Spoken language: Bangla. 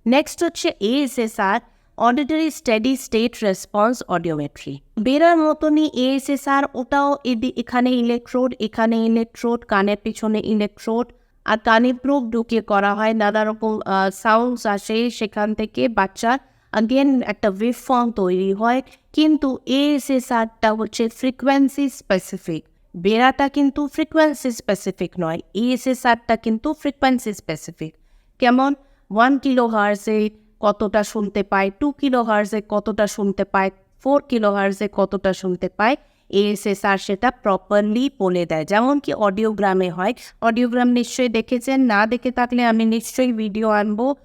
নেক্সট হচ্ছে ASSR, auditory steady state response audiometry. বেড়ার মতনই ASSR, ওটাও এখানে ইলেকট্রোড, এখানে ইলেকট্রোড, কানের পিছনে ইলেকট্রোড, আর কানে প্রোব ঢুকিয়ে করা হয়, নানা রকম সাউন্ডস আসে, সেখান থেকে বাচ্চার আগেন একটা ওয়েভ ফর্ম তৈরি হয়। কিন্তু ASSRটা হচ্ছে ফ্রিকোয়েন্সি স্পেসিফিক, বেড়াটা কিন্তু ফ্রিকোয়েন্সি স্পেসিফিক নয়, ASSRটা কিন্তু ফ্রিকোয়েন্সি স্পেসিফিক। কেমন? 1 কিলো হার্জে কতটা শুনতে পায়, 2 কিলো হার্জে কতটা শুনতে পায়, 4 কিলো হার্জে কতটা শুনতে পায়, ASSR সেটা প্রপারলি বলে দেয়। যেমন কি অডিওগ্রামে হয়, অডিওগ্রাম নিশ্চয়ই দেখেছেন, না দেখে থাকলে আমি নিশ্চয়ই ভিডিও আনবো,